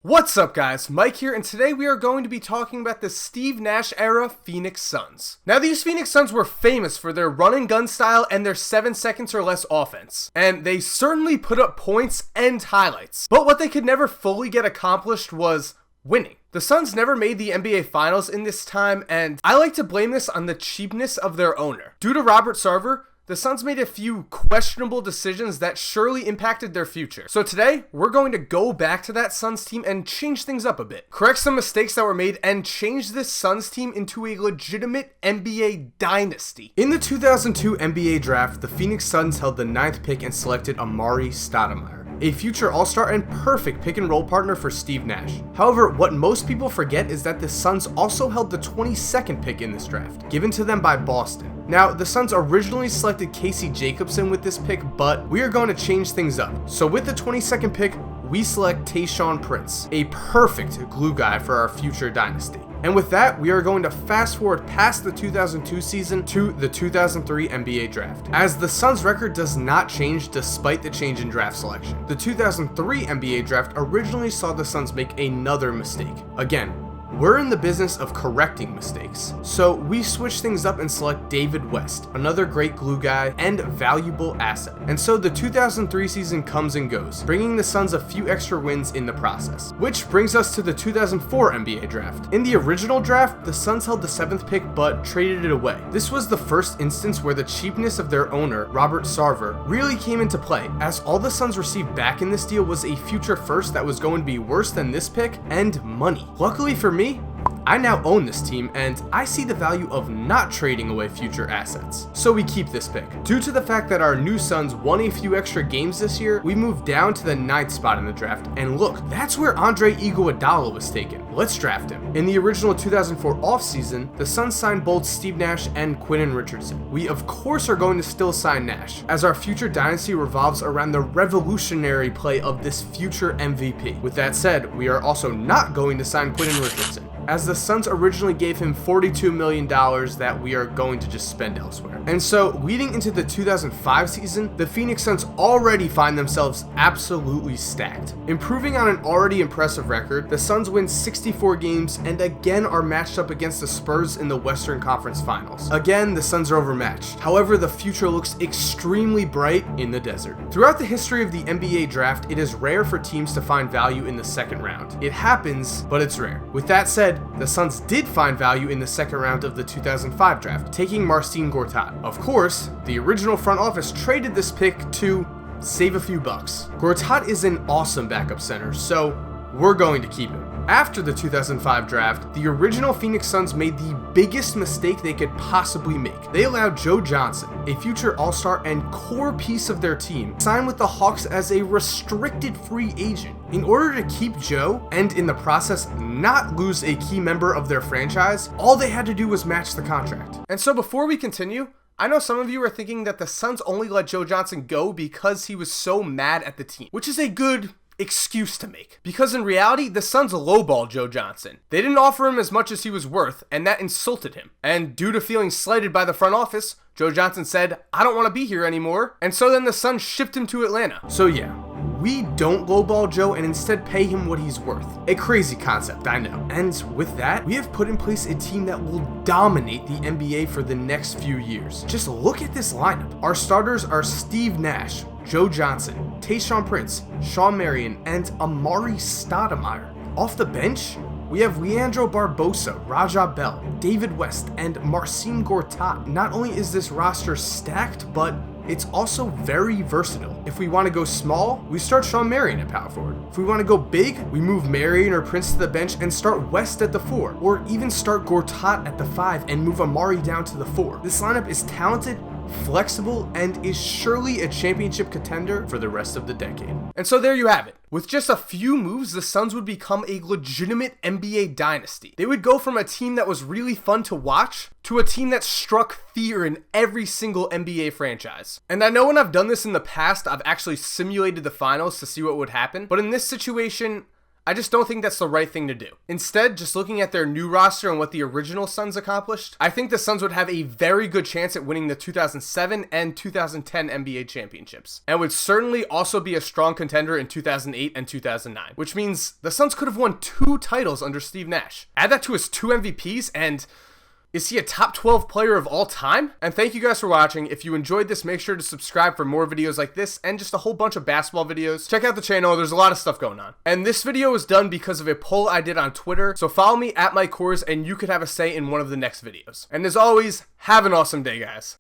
What's up guys, Mike here, and today we are going to be talking about the Steve Nash era Phoenix Suns. Now these Phoenix Suns were famous for their run and gun style and their 7 seconds or less offense, and they certainly put up points and highlights, but what they could never fully get accomplished was winning. The Suns never made the NBA Finals in this time, and I like to blame this on the cheapness of their owner. Due to Robert Sarver, the Suns made a few questionable decisions that surely impacted their future. So today, we're going to go back to that Suns team and change things up a bit. Correct some mistakes that were made and change this Suns team into a legitimate NBA dynasty. In the 2002 NBA draft, the Phoenix Suns held the 9th pick and selected Amar'e Stoudemire, a future all-star and perfect pick-and-roll partner for Steve Nash. However, what most people forget is that the Suns also held the 22nd pick in this draft, given to them by Boston. Now, the Suns originally selected Casey Jacobsen with this pick, but we are going to change things up. So with the 22nd pick, we select Tayshaun Prince, a perfect glue guy for our future dynasty. And with that, we are going to fast forward past the 2002 season to the 2003 NBA draft, as the Suns' record does not change despite the change in draft selection. The 2003 NBA draft originally saw the Suns make another mistake. Again, we're in the business of correcting mistakes, so we switch things up and select David West, another great glue guy and valuable asset. And so the 2003 season comes and goes, bringing the Suns a few extra wins in the process. Which brings us to the 2004 NBA draft. In the original draft, the Suns held the 7th pick but traded it away. This was the first instance where the cheapness of their owner, Robert Sarver, really came into play, as all the Suns received back in this deal was a future first that was going to be worse than this pick and money. Luckily for me, I now own this team, and I see the value of not trading away future assets. So we keep this pick. Due to the fact that our new Suns won a few extra games this year, we moved down to the 9th spot in the draft, and look, that's where Andre Iguodala was taken. Let's draft him. In the original 2004 offseason, the Suns signed both Steve Nash and Quinton Richardson. We of course are going to still sign Nash, as our future dynasty revolves around the revolutionary play of this future MVP. With that said, we are also not going to sign Quinton Richardson, as the Suns originally gave him $42 million that we are going to just spend elsewhere. And so, leading into the 2005 season, the Phoenix Suns already find themselves absolutely stacked. Improving on an already impressive record, the Suns win 64 games and again are matched up against the Spurs in the Western Conference Finals. Again, the Suns are overmatched. However, the future looks extremely bright in the desert. Throughout the history of the NBA draft, it is rare for teams to find value in the second round. It happens, but it's rare. With that said, the Suns did find value in the second round of the 2005 draft, taking Marcin Gortat. Of course, the original front office traded this pick to save a few bucks. Gortat is an awesome backup center, so we're going to keep him. After the 2005 draft, the original Phoenix Suns made the biggest mistake they could possibly make. They allowed Joe Johnson, a future all-star and core piece of their team, sign with the Hawks as a restricted free agent. In order to keep Joe, and in the process not lose a key member of their franchise, all they had to do was match the contract. And so before we continue, I know some of you are thinking that the Suns only let Joe Johnson go because he was so mad at the team, which is a good excuse to make. Because in reality, the Suns lowballed Joe Johnson. They didn't offer him as much as he was worth, and that insulted him. And due to feeling slighted by the front office, Joe Johnson said, "I don't want to be here anymore." And so then the Suns shipped him to Atlanta. So yeah, we don't lowball Joe and instead pay him what he's worth. A crazy concept, I know. And with that, we have put in place a team that will dominate the NBA for the next few years. Just look at this lineup. Our starters are Steve Nash, Joe Johnson, Tayshaun Prince, Shawn Marion, and Amar'e Stoudemire. Off the bench, we have Leandro Barbosa, Raja Bell, David West, and Marcin Gortat. Not only is this roster stacked, but it's also very versatile. If we want to go small, we start Shawn Marion at power forward. If we want to go big, we move Marion or Prince to the bench and start West at the 4, or even start Gortat at the 5 and move Amar'e down to the 4. This lineup is talented, flexible, and is surely a championship contender for the rest of the decade. And so there you have it. With just a few moves, the Suns would become a legitimate NBA dynasty. They would go from a team that was really fun to watch to a team that struck fear in every single NBA franchise. And I know when I've done this in the past, I've actually simulated the finals to see what would happen, but in this situation, I just don't think that's the right thing to do. Instead, just looking at their new roster and what the original Suns accomplished, I think the Suns would have a very good chance at winning the 2007 and 2010 NBA championships, and would certainly also be a strong contender in 2008 and 2009, which means the Suns could have won 2 titles under Steve Nash. Add that to his 2 MVPs, and is he a top 12 player of all time? And thank you guys for watching. If you enjoyed this, make sure to subscribe for more videos like this and just a whole bunch of basketball videos. Check out the channel, there's a lot of stuff going on. And this video was done because of a poll I did on Twitter, so follow me at Mikekorzemba and you could have a say in one of the next videos. And as always, have an awesome day, guys.